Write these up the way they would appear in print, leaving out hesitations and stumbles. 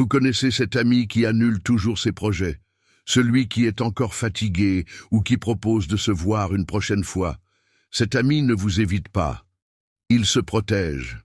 Vous connaissez cet ami qui annule toujours ses projets, celui qui est encore fatigué ou qui propose de se voir une prochaine fois. Cet ami ne vous évite pas, il se protège.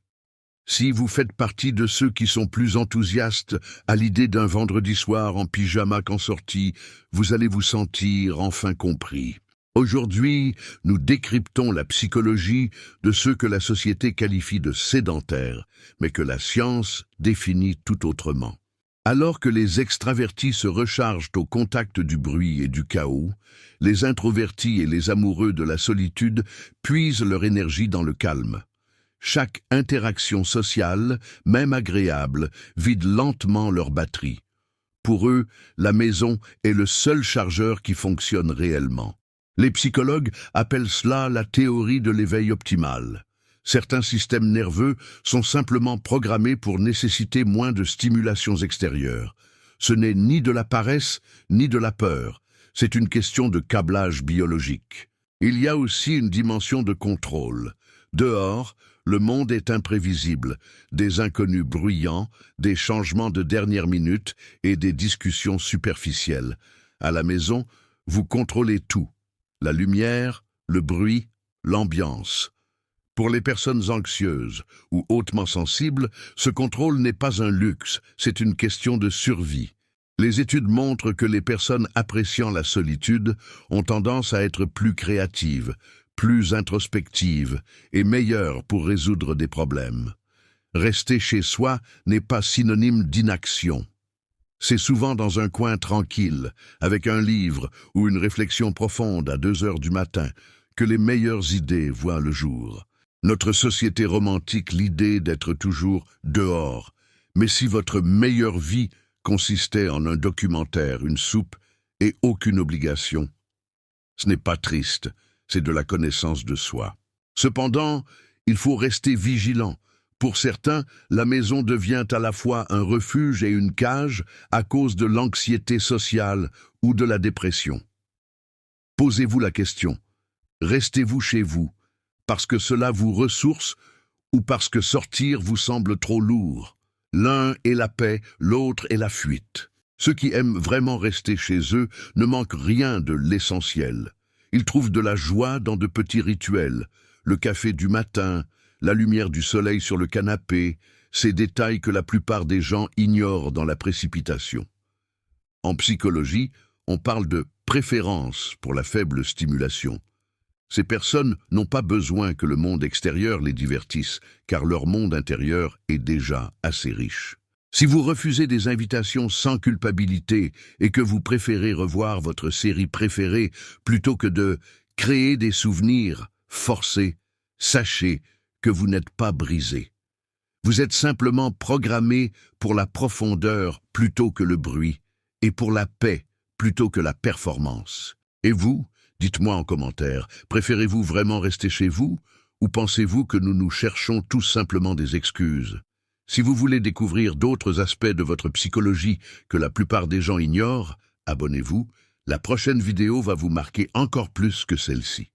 Si vous faites partie de ceux qui sont plus enthousiastes à l'idée d'un vendredi soir en pyjama qu'en sortie, vous allez vous sentir enfin compris. Aujourd'hui, nous décryptons la psychologie de ceux que la société qualifie de sédentaires, mais que la science définit tout autrement. Alors que les extravertis se rechargent au contact du bruit et du chaos, les introvertis et les amoureux de la solitude puisent leur énergie dans le calme. Chaque interaction sociale, même agréable, vide lentement leur batterie. Pour eux, la maison est le seul chargeur qui fonctionne réellement. Les psychologues appellent cela la théorie de l'éveil optimal. Certains systèmes nerveux sont simplement programmés pour nécessiter moins de stimulations extérieures. Ce n'est ni de la paresse, ni de la peur. C'est une question de câblage biologique. Il y a aussi une dimension de contrôle. Dehors, le monde est imprévisible, des inconnus bruyants, des changements de dernière minute et des discussions superficielles. À la maison, vous contrôlez tout. La lumière, le bruit, l'ambiance. Pour les personnes anxieuses ou hautement sensibles, ce contrôle n'est pas un luxe, c'est une question de survie. Les études montrent que les personnes appréciant la solitude ont tendance à être plus créatives, plus introspectives et meilleures pour résoudre des problèmes. Rester chez soi n'est pas synonyme d'inaction. C'est souvent dans un coin tranquille, avec un livre ou une réflexion profonde à 2 heures du matin, que les meilleures idées voient le jour. Notre société romantique l'idée d'être toujours dehors, mais si votre meilleure vie consistait en un documentaire, une soupe et aucune obligation, ce n'est pas triste, c'est de la connaissance de soi. Cependant, il faut rester vigilant. Pour certains, la maison devient à la fois un refuge et une cage à cause de l'anxiété sociale ou de la dépression. Posez-vous la question, restez-vous chez vous parce que cela vous ressource ou parce que sortir vous semble trop lourd? L'un est la paix, l'autre est la fuite. Ceux qui aiment vraiment rester chez eux ne manquent rien de l'essentiel. Ils trouvent de la joie dans de petits rituels, le café du matin, la lumière du soleil sur le canapé, ces détails que la plupart des gens ignorent dans la précipitation. En psychologie, on parle de préférence pour la faible stimulation. Ces personnes n'ont pas besoin que le monde extérieur les divertisse, car leur monde intérieur est déjà assez riche. Si vous refusez des invitations sans culpabilité et que vous préférez revoir votre série préférée plutôt que de créer des souvenirs forcés, sachez que vous n'êtes pas brisé. Vous êtes simplement programmé pour la profondeur plutôt que le bruit, et pour la paix plutôt que la performance. Et vous, dites-moi en commentaire, préférez-vous vraiment rester chez vous, ou pensez-vous que nous nous cherchons tous simplement des excuses? Si vous voulez découvrir d'autres aspects de votre psychologie que la plupart des gens ignorent, abonnez-vous, la prochaine vidéo va vous marquer encore plus que celle-ci.